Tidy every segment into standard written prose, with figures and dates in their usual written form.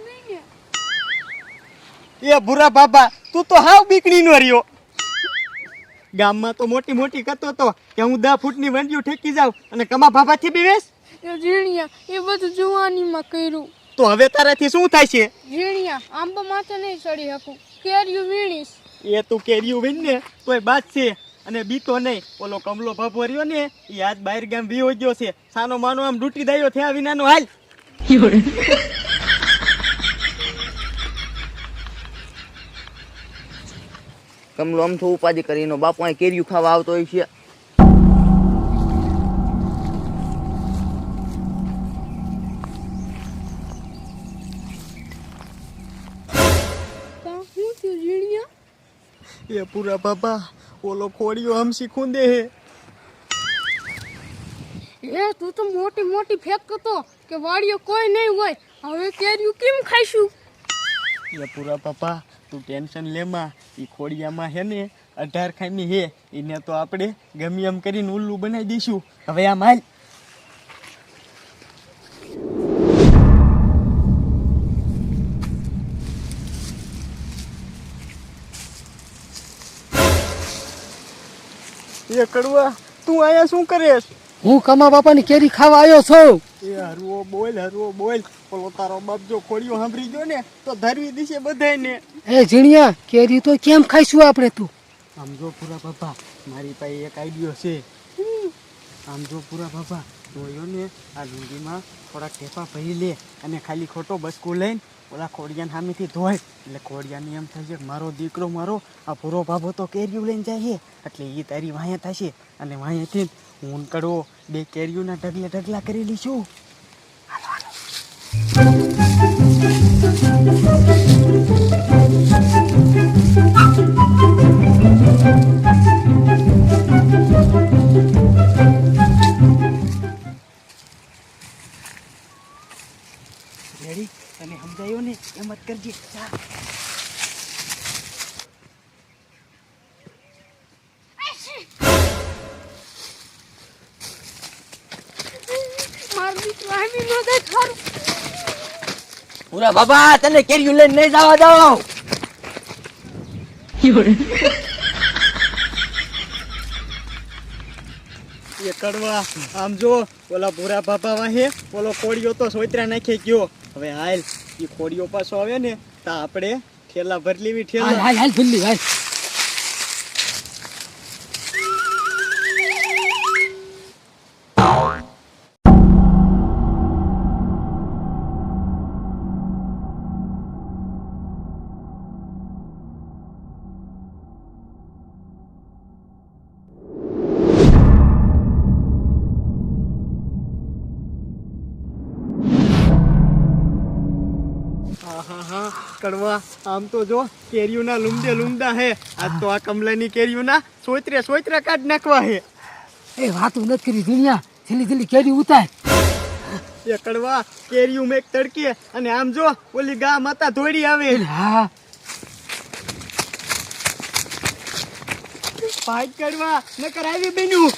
નહીં એ ભૂરા બાબા તું તો હાવ બીકણી નો રહ્યો. ગામમાં તો મોટી મોટી કરતો તો કે હું 10 ફૂટની વંડિયું ઠેકી જાઉં અને કમા બાબાથી બીવેશ. એ ઝીણિયા એ બધું જુવાનીમાં કર્યું. તો હવે તારાથી શું થાય છે? ઝીણિયા આંબા માથે નહીં ચડી શકું, કેરીયું વીણીશ. એ તું કેરીયું વીણ ને તોય બાદ છે અને બીતો નહીં. ઓલો કમલો બાપો રહ્યો ને એ આજ બહાર ગામ વિયો ગયો છે. સાનો માનો આમ ડૂટી દાયો થયા વિનાનો હાલ. કમલો આમ તો ઉપાધિ કરીને બાપુ અહીં કેરીયું ખાવા આવતો હોય છે. શું થયું ઝીણિયા? એ પૂરા બાબા ઓલો ખોડિયો હમસી ખૂંદે હે. એ તું તો મોટી મોટી ફેંકતો કે વાડીઓ કોઈ નહીં હોય, હવે કેરીયું કેમ ખાઈશું? એ પૂરા બાબા તું ટેન્શન લેમાં. એ ખોડિયામાં હે ને 18 ખામી હે. એને તો આપણે ગમે એમ કરીને ઉલ્લુ બનાવી દઈશું. હવે આમ હાલ. એ કડવા તું આયા શું કરેશ? હું કમા બાપાની કેરી ખાવા આવ્યો છું. એ હરવો બોલ ઓલો તારો બાપ જો ખોડિયો સાંભળી ગયો ને તો ધરવી દીશે બધાયને. એ ઝીણિયા કેરી તો કેમ ખાઈશું આપણે? તું આમ જો પૂરા બાપા મારી પાસે એક આઈડિયો છે. આમ જો પૂરા બાપા જોયો ને આ લુંગીમાં થોડા ટેપા ભરી લે અને ખાલી ખોટો બસકો લઈને ઓલા ખોડિયાને સામેથી ધોય એટલે ખોડિયાને એમ થશે કે મારો દીકરો મારો આ પૂરો બાબો તો કેરીયું લઈને જાય એટલે એ તારી વાંહે થશે અને વાંહેથી હું કડવો 2 કેરીઓના ઢગલા કરી લઈશું. રેડી તને સમજાયો ને એમ જ કરજે. મારું દીકરું આવી ન જાય ખરું. પૂરા બાબા તને કેરીયું લઈને નહીં જવા દો. એ કડવા આમ જો ઓલા ભૂરા બાબા વાહે ઓલો ખોડિયો તો સોયત્રા નાખી ગયો. હવે હાલ એ ખોડિયો પાછો આવે ને તો આપણે ઠેલા ભરી લેવી. ઠેલા હાલ ભૂલી હાલ. કડવા આમ તો જો કેરીઓના લુમડા હે. આજ તો આ કમલાની કેરીઓના સોયત્રા કાઢ નાખવા હે. એ વાતું નથી કરી ઝીણિયા, જલ્દી કેરી ઉતાર. એ કડવા કેરીઓ મેક તડકે અને આમ જો ઓલી ગા માતા ધોડી આવે. હા ભાઈ કડવા નકર આવી બેનું.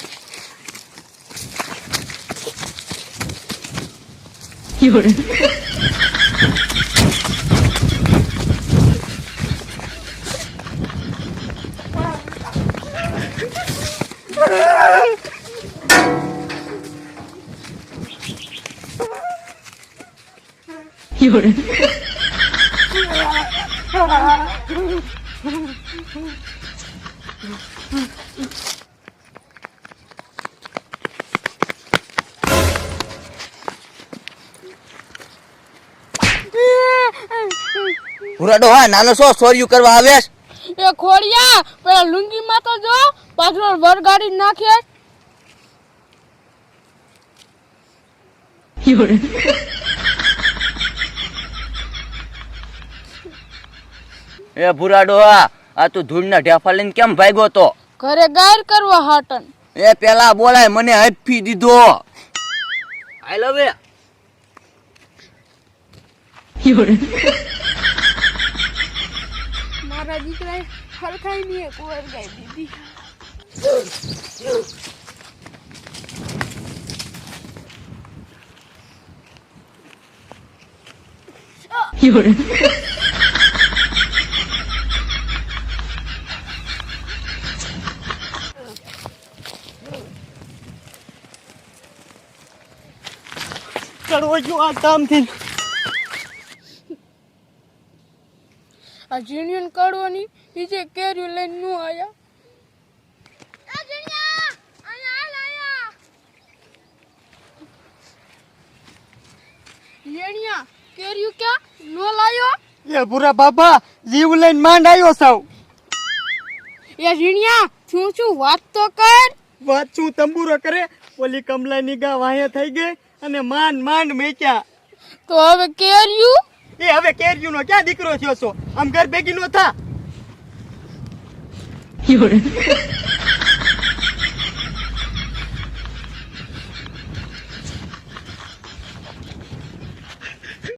પૂરાડો હા નાનો છો સોર્યું કરવા આવ્યા. એ ખોડિયા પેલા લુંગીમાં તો જો પાછળ વરગાડી નાખે. એ પૂરાડો આ તું ધૂળના ઢેફા લઈને કેમ ભાગ્યો તો? ઘરે ગાયર કરવા હાટન. એ પેલા બોલાય મને હફી દીધો. આઈ લવ યુ. મારા દીકરાએ હરખાઈ ની એક વરગાઈ દીધી. ચડવો ગયો આ કામથી. આ જીણિયન કાઢવાની બીજે કેરીઓ લઈને નું આયા. યેણિયા કેરીઓ ક્યાં નો લાયો? એ ભૂરા બાપા જીવ લઈને માંડ આવ્યો સાવ. એ જીણિયા શું વાત તો કર. વાત શું તંબુરો કરે? ઓલી કમલાની ગા વાહે થઈ ગઈ અને માંડ મેક્યા. તો હવે કેરીઓ એ હવે કેરીનો ક્યાં દીકરો થયો છો? આમ ઘર ભેગી નો થા.